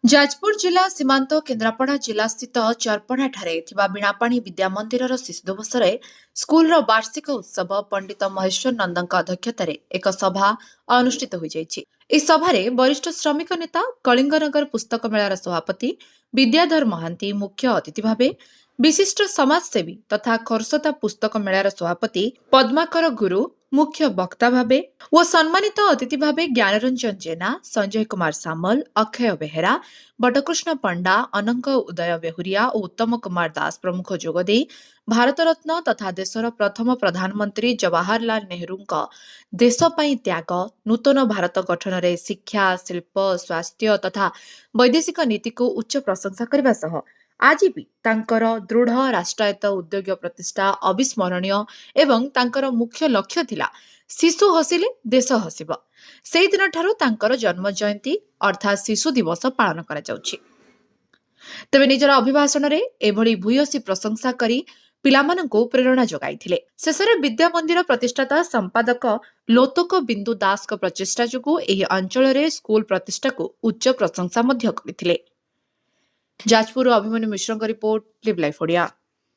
ଯାଜପୁର ଜିଲ୍ଲା ସୀମାନ୍ତ କେନ୍ଦ୍ରାପଡ଼ା ଜିଲ୍ଲା ସ୍ଥିତ ଚରପଡ଼ାଠାରେ ଥିବା ବୀଣାପାଣି ବିଦ୍ୟା ମନ୍ଦିରର ଶିଶୁ ଦିବସରେ ସ୍କୁଲର ବାର୍ଷିକ ଉତ୍ସବ ପଣ୍ଡିତ ମହେଶ୍ୱର ନନ୍ଦଙ୍କ ଅଧ୍ୟକ୍ଷତାରେ ଏକ ସଭା ଅନୁଷ୍ଠିତ ହୋଇଯାଇଛି। ଏହି ସଭାରେ ବରିଷ୍ଠ ଶ୍ରମିକ ନେତା କଳିଙ୍ଗନଗର ପୁସ୍ତକ ମେଳାର ସଭାପତି ବିଦ୍ୟାଧର ମହାନ୍ତି ମୁଖ୍ୟ ଅତିଥି ଭାବେ, ବିଶିଷ୍ଟ ସମାଜସେବୀ ତଥା ଖୋର୍ଷତା ପୁସ୍ତକ ମେଳାର ସଭାପତି ପଦ୍ମାକର ଗୁରୁ ମୁଖ୍ୟ ବକ୍ତା ଭାବେ ଓ ସମ୍ମାନିତ ଅତିଥି ଭାବେ ଜ୍ଞାନରଞ୍ଜନ ଜେନା, ସଞ୍ଜୟ କୁମାର ସାମଲ, ଅକ୍ଷୟ ବେହେରା, ବଟକୃଷ୍ଣ ପଣ୍ଡା, ଅନଙ୍କ ଉଦୟ ବେହୁରିଆ ଓ ଉତ୍ତମ କୁମାର ଦାସ ପ୍ରମୁଖ ଯୋଗଦେଇ ଭାରତରତ୍ନ ତଥା ଦେଶର ପ୍ରଥମ ପ୍ରଧାନମନ୍ତ୍ରୀ ଜବାହରଲାଲ ନେହେରୁଙ୍କ ଦେଶ ପାଇଁ ତ୍ୟାଗ, ନୂତନ ଭାରତ ଗଠନରେ ଶିକ୍ଷା, ଶିଳ୍ପ, ସ୍ୱାସ୍ଥ୍ୟ ତଥା ବୈଦେଶିକ ନୀତିକୁ ଉଚ୍ଚ ପ୍ରଶଂସା କରିବା ସହ ଆଜି ବି ତାଙ୍କର ଦୃଢ଼ ରାଷ୍ଟ୍ରାୟତ୍ତ ଉଦ୍ୟୋଗ ପ୍ରତିଷ୍ଠା ଅବିସ୍ମରଣୀୟ ଏବଂ ତାଙ୍କର ମୁଖ୍ୟ ଲକ୍ଷ୍ୟ ଥିଲା ଶିଶୁ ହସିଲେ ଦେଶ ହସିବ। ସେହିଦିନଠାରୁ ତାଙ୍କର ଜନ୍ମ ଜୟନ୍ତୀ ଅର୍ଥାତ୍ ଶିଶୁ ଦିବସ ପାଳନ କରାଯାଉଛି। ତେବେ ନିଜର ଅଭିଭାଷଣରେ ଏଭଳି ଭୂୟସୀ ପ୍ରଶଂସା କରି ପିଲାମାନଙ୍କୁ ପ୍ରେରଣା ଯୋଗାଇଥିଲେ। ଶେଷରେ ବିଦ୍ୟା ମନ୍ଦିର ପ୍ରତିଷ୍ଠାତା ସମ୍ପାଦକ ଲୋତକ ବିନ୍ଦୁ ଦାସଙ୍କ ପ୍ରଚେଷ୍ଟା ଯୋଗୁଁ ଏହି ଅଞ୍ଚଳରେ ସ୍କୁଲ ପ୍ରତିଷ୍ଠାକୁ ଉଚ୍ଚ ପ୍ରଶଂସା ମଧ୍ୟ କରିଥିଲେ। ଯାଜପୁର ଅଭିମନ୍ୟୁ ମିଶ୍ରଙ୍କ ରିପୋର୍ଟ, ଲିଭ୍ ଲାଇଫ୍ ଓଡ଼ିଆ।